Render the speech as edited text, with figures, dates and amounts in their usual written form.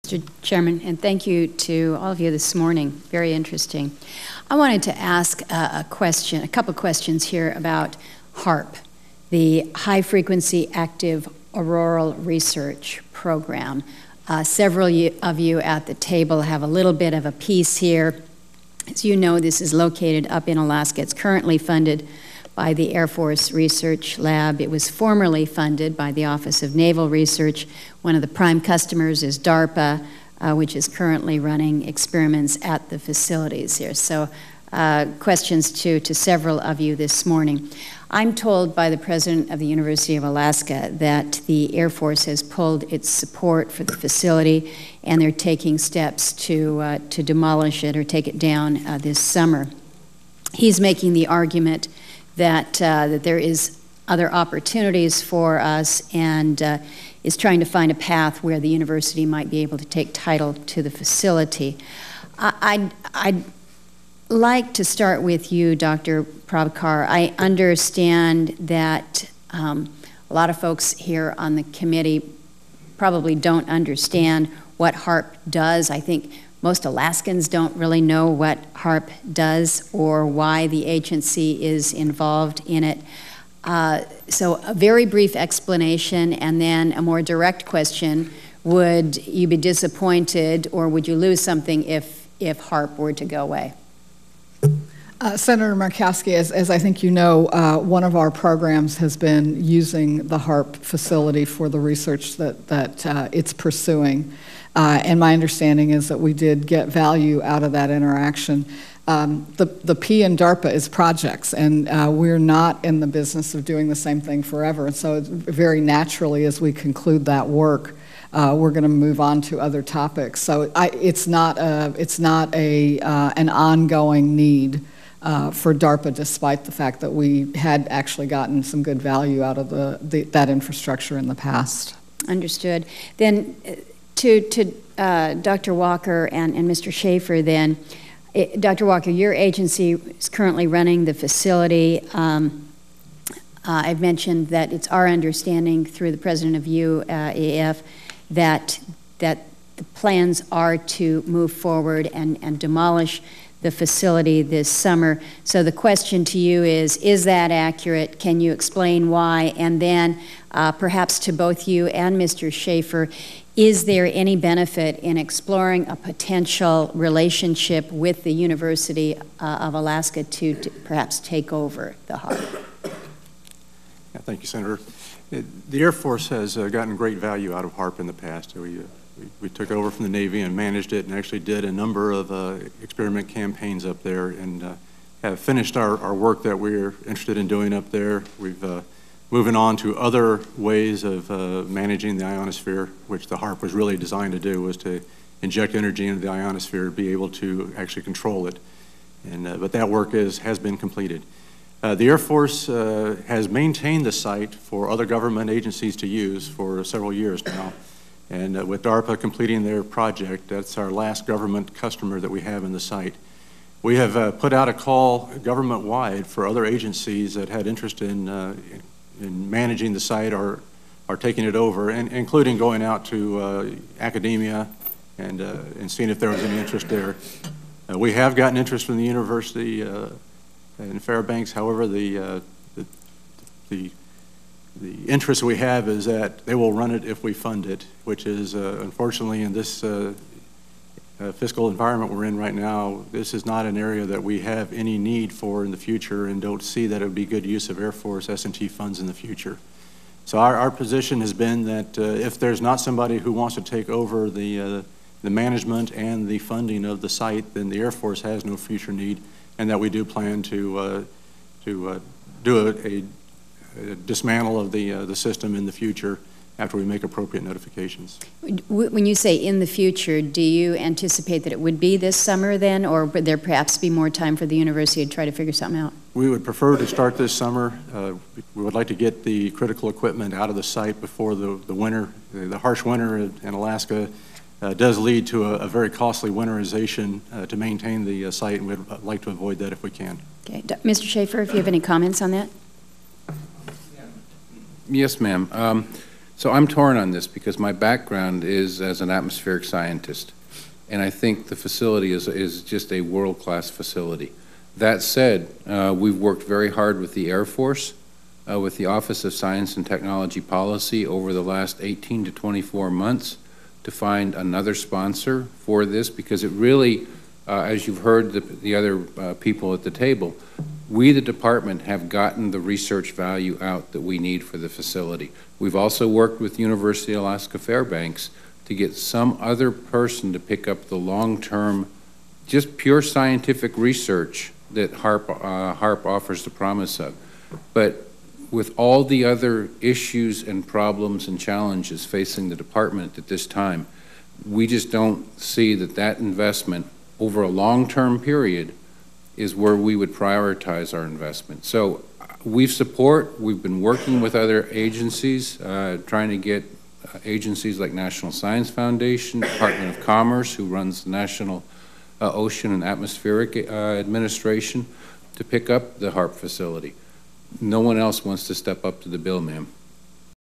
Mr. Chairman, and thank you to all of you this morning. Very interesting. I wanted to ask a couple questions here about HAARP, the High Frequency Active Auroral Research Program. Several of you at the table have a little bit of a piece here. As you know, this is located up in Alaska. It's currently funded by the Air Force Research Lab. It was formerly funded by the Office of Naval Research. One of the prime customers is DARPA, which is currently running experiments at the facilities here. So questions to several of you this morning. I'm told by the president of the University of Alaska that the Air Force has pulled its support for the facility and they're taking steps to demolish it or take it down this summer. He's making the argument that there is other opportunities for us and is trying to find a path where the university might be able to take title to the facility. I'd like to start with you, Dr. Prabhakar. I understand that a lot of folks here on the committee probably don't understand what HAARP does. I think most Alaskans don't really know what HAARP does or why the agency is involved in it. So a very brief explanation and then a more direct question. Would you be disappointed or would you lose something if HAARP were to go away? Senator Murkowski, as I think you know, one of our programs has been using the HAARP facility for the research that it's pursuing. And my understanding is that we did get value out of that interaction. The P in DARPA is projects, and we're not in the business of doing the same thing forever. And so very naturally, as we conclude that work, we're going to move on to other topics. So it's not an ongoing need for DARPA, despite the fact that we had actually gotten some good value out of that infrastructure in the past. Understood. Then to Dr. Walker and Mr. Schaefer then, Dr. Walker, your agency is currently running the facility. I've mentioned that it's our understanding through the president of UAF that the plans are to move forward and demolish the facility this summer. So the question to you is that accurate? Can you explain why? And then perhaps to both you and Mr. Schaefer, is there any benefit in exploring a potential relationship with the University of Alaska to perhaps take over the HAARP? Yeah, thank you, Senator. The Air Force has gotten great value out of HAARP in the past. We took over from the Navy and managed it and actually did a number of experiment campaigns up there and have finished our work that we're interested in doing up there. We've moving on to other ways of managing the ionosphere, which the HAARP was really designed to do, was to inject energy into the ionosphere to be able to actually control it. And but that work has been completed. The Air Force has maintained the site for other government agencies to use for several years now. And with DARPA completing their project, that's our last government customer that we have in the site. We have put out a call government-wide for other agencies that had interest in managing the site or taking it over, and including going out to academia and seeing if there was any interest there. We have gotten interest from the university in Fairbanks. However, the interest we have is that they will run it if we fund it, which is unfortunately in this fiscal environment we're in right now, this is not an area that we have any need for in the future and don't see that it would be good use of Air Force S&T funds in the future. So our position has been that if there's not somebody who wants to take over the management and the funding of the site, then the Air Force has no future need, and that we do plan to do a dismantle of the system in the future after we make appropriate notifications. When you say in the future, do you anticipate that it would be this summer then, or would there perhaps be more time for the university to try to figure something out? We would prefer to start this summer. We would like to get the critical equipment out of the site before the winter. The harsh winter in Alaska does lead to a very costly winterization to maintain the site, and we'd like to avoid that if we can. Okay. Mr. Schaefer, if you have any comments on that? Yes, ma'am. So I'm torn on this because my background is as an atmospheric scientist, and I think the facility is just a world-class facility. That said, we've worked very hard with the Air Force, with the Office of Science and Technology Policy over the last 18 to 24 months to find another sponsor for this, because it really, as you've heard the other people at the table, we, the department, have gotten the research value out that we need for the facility. We've also worked with University of Alaska Fairbanks to get some other person to pick up the long-term, just pure scientific research that HAARP offers the promise of. But with all the other issues and problems and challenges facing the department at this time, we just don't see that investment over a long-term period is where we would prioritize our investment. So we've been working with other agencies, trying to get agencies like National Science Foundation, Department of Commerce, who runs the National Ocean and Atmospheric Administration, to pick up the HAARP facility. No one else wants to step up to the bill, ma'am.